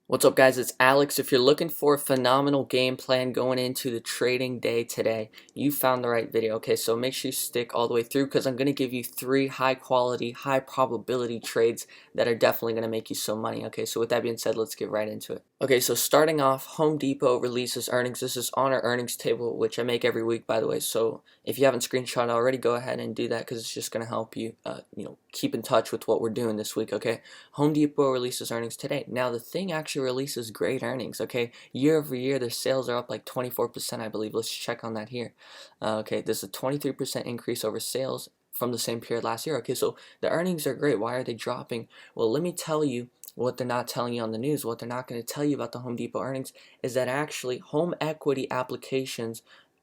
What's up, guys? It's Alex. If you're looking for a phenomenal game plan going into the trading day today, you found the right video. Okay, so make sure you stick all the way through because I'm going to give you 3 high quality, high probability trades that are definitely going to make you some money. Okay, so with that being said, let's get right into it. Okay, so starting off, Home Depot releases earnings. This is on our earnings table, which I make every week, by the way. So if you haven't screenshot already, go ahead and do that because it's just going to help you, keep in touch with what we're doing this week. Okay, Home Depot releases earnings today. Now the thing actually releases great earnings. Okay, year over year, their sales are up like 24%, I believe. Let's check on that here. Okay, there's a 23% increase over sales from the same period last year. Okay, so the earnings are great. Why are they dropping? Well, let me tell you what they're not telling you on the news. What they're not going to tell you about the Home Depot earnings is that actually home equity applications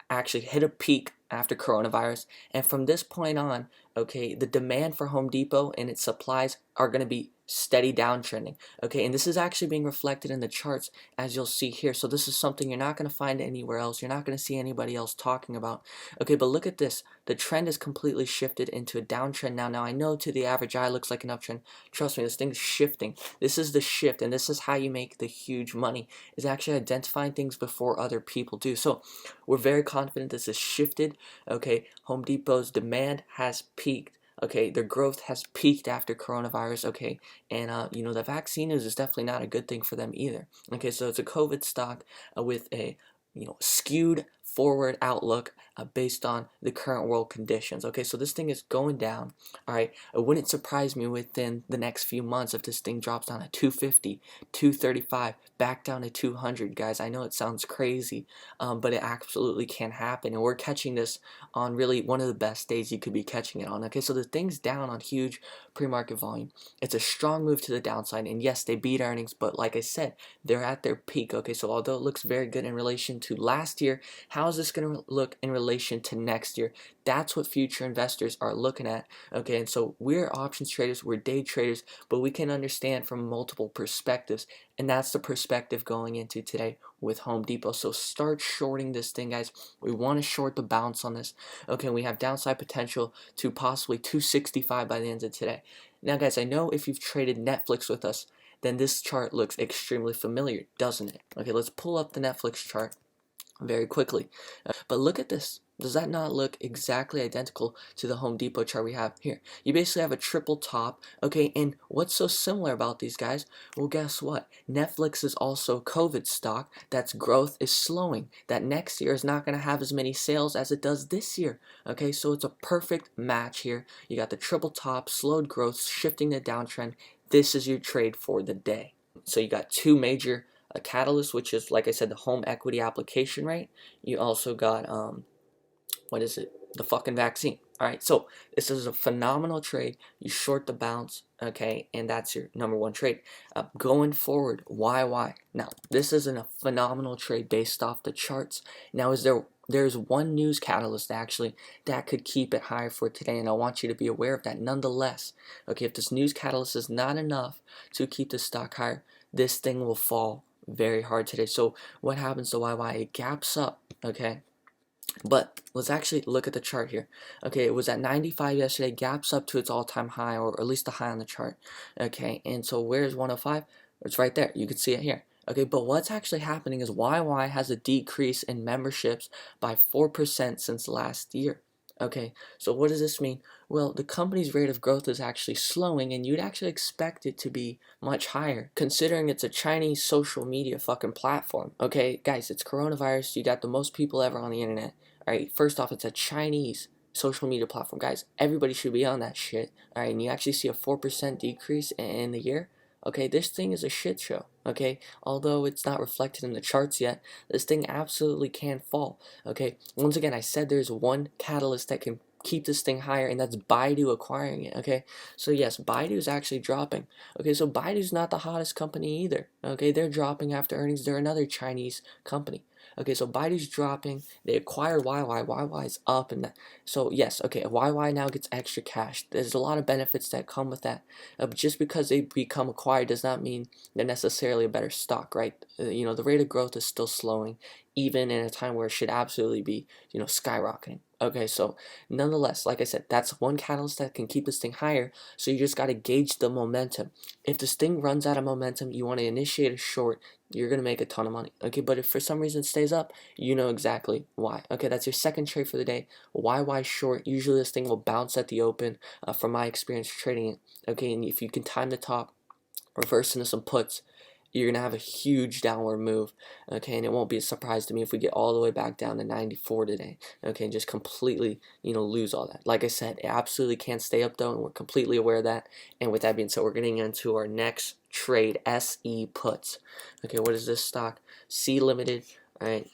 actually hit a peak after coronavirus, and from this point on, okay, the demand for Home Depot and its supplies are going to be steady downtrending. Okay, and this is actually being reflected in the charts, as you'll see here. So this is something you're not going to find anywhere else. You're not going to see anybody else talking about. Okay, but look at this. The trend is completely shifted into a downtrend now. I know to the average eye it looks like an uptrend. Trust me, this thing's shifting. This is the shift, and this is how you make the huge money, is actually identifying things before other people do. So we're very confident this is shifted. Okay, Home Depot's demand has peaked. Okay, their growth has peaked after coronavirus. Okay, and the vaccine news is definitely not a good thing for them either. Okay, so it's a COVID stock with a skewed forward outlook based on the current world conditions. Okay, so this thing is going down. All right, it wouldn't surprise me within the next few months if this thing drops down to 250, 235, back down to 200, guys. I know it sounds crazy, but it absolutely can happen, and we're catching this on really one of the best days you could be catching it on. Okay, so the thing's down on huge pre-market volume. It's a strong move to the downside, and yes, they beat earnings, but like I said, they're at their peak. Okay, so although it looks very good in relation to last year, how is this going to look in relation to next year? That's what future investors are looking at. Okay, and so we're options traders, we're day traders, but we can understand from multiple perspectives, and that's the perspective going into today with Home Depot. So start shorting this thing, guys. We want to short the bounce on this. Okay, we have downside potential to possibly 265 by the end of today. Now, guys, I know if you've traded Netflix with us, then this chart looks extremely familiar, doesn't it? Okay, let's pull up the Netflix chart very quickly. But look at this. Does that not look exactly identical to the Home Depot chart we have here? You basically have a triple top, okay, and what's so similar about these guys? Well, guess what? Netflix is also COVID stock that's growth is slowing. That next year is not going to have as many sales as it does this year, okay? So it's a perfect match here. You got the triple top, slowed growth, shifting the downtrend. This is your trade for the day. So you got two major catalysts, which is, like I said, the home equity application rate. You also got what is it? The fucking vaccine. All right, so this is a phenomenal trade. You short the bounce, okay, and that's your number one trade. Going forward, why? Now, this isn't a phenomenal trade based off the charts. Now, there's one news catalyst actually that could keep it higher for today, and I want you to be aware of that nonetheless. Okay, if this news catalyst is not enough to keep the stock higher, this thing will fall very hard today. So what happens to YY? It gaps up, okay? But let's actually look at the chart here. Okay, it was at 95 yesterday, gaps up to its all-time high, or at least the high on the chart. Okay, and so where's 105? It's right there. You can see it here. Okay, but what's actually happening is YY has a decrease in memberships by 4% since last year. Okay, so what does this mean? Well, the company's rate of growth is actually slowing, and you'd actually expect it to be much higher, considering it's a Chinese social media fucking platform. Okay, guys, it's coronavirus. You got the most people ever on the internet. Alright, first off, it's a Chinese social media platform. Guys, everybody should be on that shit. Alright, and you actually see a 4% decrease in the year. Okay, this thing is a shit show. Okay, although it's not reflected in the charts yet, this thing absolutely can fall. Okay, once again, I said there's one catalyst that can keep this thing higher, and that's Baidu acquiring it. Okay, so yes, Baidu is actually dropping. Okay, so Baidu's not the hottest company either. Okay, they're dropping after earnings. They're another Chinese company. Okay, so Baidu's dropping. They acquire YY. YY's up, and so yes, okay, YY now gets extra cash. There's a lot of benefits that come with that. But just because they become acquired does not mean they're necessarily a better stock, right? The rate of growth is still slowing, even in a time where it should absolutely be, skyrocketing. Okay, so nonetheless, like I said, that's one catalyst that can keep this thing higher. So you just got to gauge the momentum. if this thing runs out of momentum, you want to initiate a short, you're going to make a ton of money. Okay, but if for some reason it stays up, you know exactly why. Okay, that's your second trade for the day. Why short? Usually this thing will bounce at the open, from my experience trading it. Okay, and if you can time the top, reverse into some puts, you're gonna have a huge downward move. Okay, and it won't be a surprise to me if we get all the way back down to 94 today. Okay, and just completely, lose all that. Like I said, it absolutely can't stay up though, and we're completely aware of that. And with that being said, we're getting into our next trade, SE puts. Okay, what is this stock? C Limited. All right,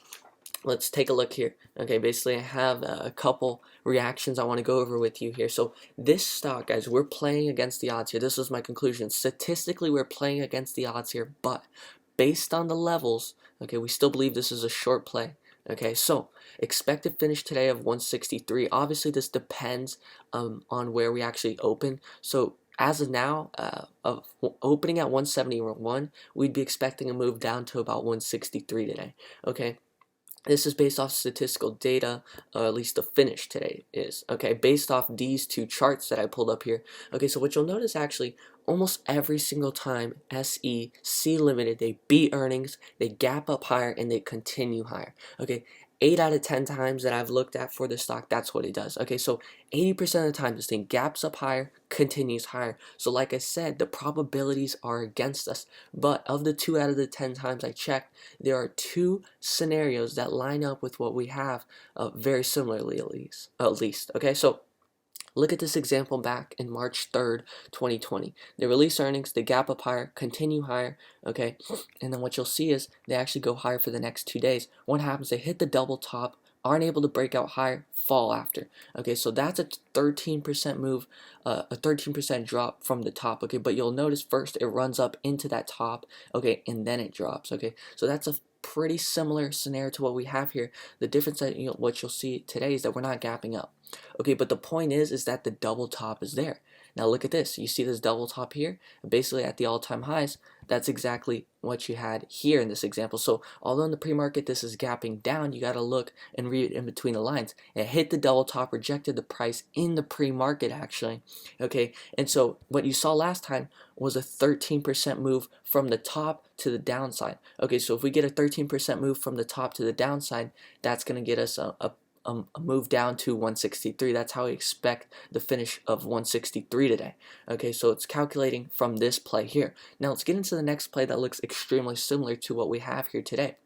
let's take a look here. Okay, basically I have a couple reactions I want to go over with you here. So this stock, guys, we're playing against the odds here. This is my conclusion. Statistically, we're playing against the odds here, but based on the levels, okay, we still believe this is a short play. Okay, so expected finish today of 163. Obviously, this depends on where we actually open. So as of now, of opening at 171, we'd be expecting a move down to about 163 today. Okay. This is based off statistical data, at least the finish today is. Okay, based off these two charts that I pulled up here. Okay, so what you'll notice actually, almost every single time SE, C Limited, they beat earnings, they gap up higher, and they continue higher. Okay, 8 out of 10 times that I've looked at for this stock, that's what it does. Okay, so 80% of the time, this thing gaps up higher, continues higher. So like I said, the probabilities are against us. But of the 2 out of the 10 times I checked, there are 2 scenarios that line up with what we have very similarly, at least. Okay, so look at this example back in March 3rd, 2020. They release earnings, they gap up higher, continue higher, okay? And then what you'll see is they actually go higher for the next 2 days. What happens? They hit the double top, aren't able to break out higher, fall after. Okay, so that's a 13% move, a 13% drop from the top, okay? But you'll notice first it runs up into that top, okay, and then it drops, okay? So that's a pretty similar scenario to what we have here. The difference that what you'll see today is that we're not gapping up. Okay, but the point is that the double top is there. Now look at this. You see this double top here? Basically at the all-time highs, that's exactly what you had here in this example. So although in the pre-market this is gapping down, you got to look and read in between the lines. It hit the double top, rejected the price in the pre-market actually. Okay, and so what you saw last time was a 13% move from the top to the downside. Okay, so if we get a 13% move from the top to the downside, that's going to get us a move down to 163. That's how we expect the finish of 163 today. Okay, so it's calculating from this play here. Now let's get into the next play that looks extremely similar to what we have here today.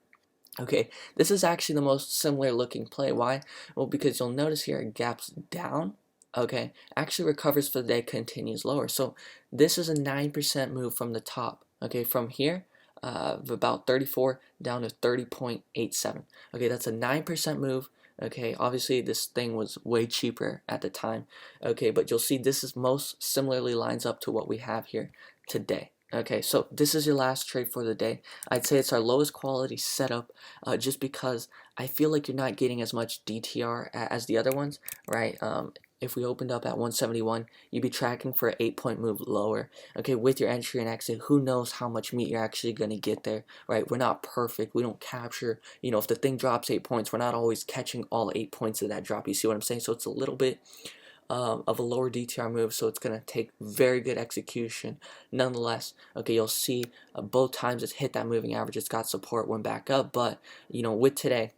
Okay, this is actually the most similar looking play. Why? Well, because you'll notice here it gaps down. Okay, actually recovers for the day, continues lower. So this is a 9% move from the top. Okay, from here, about 34 down to 30.87. Okay, that's a 9% move. Okay, obviously this thing was way cheaper at the time. Okay, but you'll see this is most similarly lines up to what we have here today. Okay, so this is your last trade for the day. I'd say it's our lowest quality setup, just because I feel like you're not getting as much DTR as the other ones, right? If we opened up at 171, you'd be tracking for an 8-point move lower. Okay, with your entry and exit, who knows how much meat you're actually going to get there, right? We're not perfect. We don't capture, if the thing drops 8 points, we're not always catching all 8 points of that drop. You see what I'm saying? So it's a little bit of a lower DTR move, so it's going to take very good execution. Nonetheless, okay, you'll see both times it's hit that moving average, it's got support, went back up, but, with today,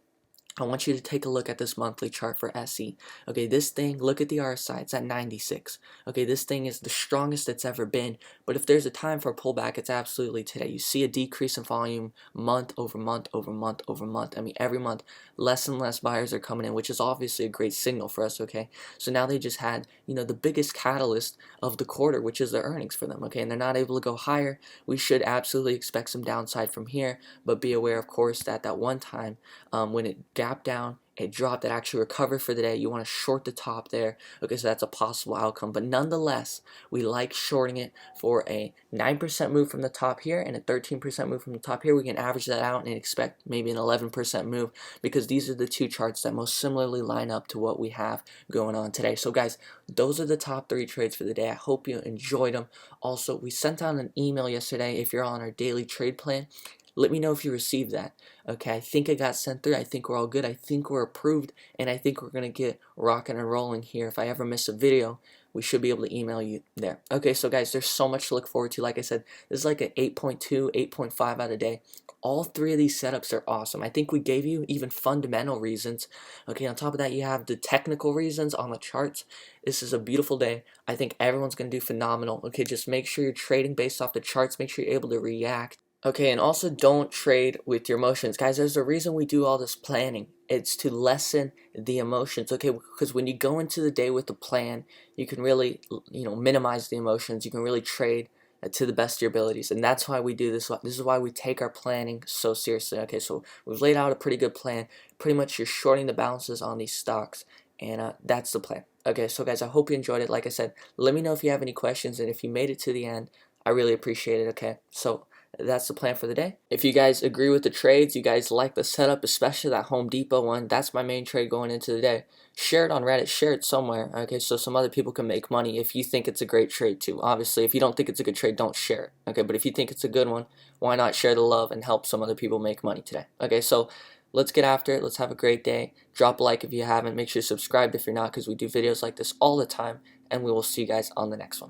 I want you to take a look at this monthly chart for SE. Okay, this thing, look at the RSI, it's at 96. Okay, this thing is the strongest it's ever been, but if there's a time for a pullback, it's absolutely today. You see a decrease in volume month over month over month over month. I mean, every month, less and less buyers are coming in, which is obviously a great signal for us, okay? So now they just had, the biggest catalyst of the quarter, which is the earnings for them, okay? And they're not able to go higher. We should absolutely expect some downside from here, but be aware, of course, that one time when it gapped down, it dropped, it actually recovered for the day. You want to short the top there. Okay, so that's a possible outcome. But nonetheless, we like shorting it for a 9% move from the top here and a 13% move from the top here. We can average that out and expect maybe an 11% move, because these are the two charts that most similarly line up to what we have going on today. So guys, those are the top 3 trades for the day. I hope you enjoyed them. Also, we sent out an email yesterday if you're on our daily trade plan. Let me know if you received that. Okay, I think it got sent through. I think we're all good. I think we're approved, and I think we're going to get rocking and rolling here. If I ever miss a video, we should be able to email you there. Okay, so guys, there's so much to look forward to. Like I said, this is like an 8.2, 8.5 out of day. All three of these setups are awesome. I think we gave you even fundamental reasons. Okay, on top of that, you have the technical reasons on the charts. This is a beautiful day. I think everyone's going to do phenomenal. Okay, just make sure you're trading based off the charts. Make sure you're able to react. Okay, and also don't trade with your emotions. Guys, there's a reason we do all this planning. It's to lessen the emotions, okay? Because when you go into the day with a plan, you can really, minimize the emotions. You can really trade to the best of your abilities. And that's why we do this. This is why we take our planning so seriously. Okay, so we've laid out a pretty good plan. Pretty much you're shorting the balances on these stocks, and that's the plan. Okay, so guys, I hope you enjoyed it. Like I said, let me know if you have any questions, and if you made it to the end, I really appreciate it, okay? So that's the plan for the day. If you guys agree with the trades, you guys like the setup, especially that Home Depot one, that's my main trade going into the day. Share it on Reddit, share it somewhere, okay, so some other people can make money if you think it's a great trade too. Obviously, if you don't think it's a good trade, don't share it, okay, but if you think it's a good one, why not share the love and help some other people make money today? Okay, so let's get after it. Let's have a great day. Drop a like if you haven't. Make sure you're subscribed if you're not, because we do videos like this all the time, and we will see you guys on the next one.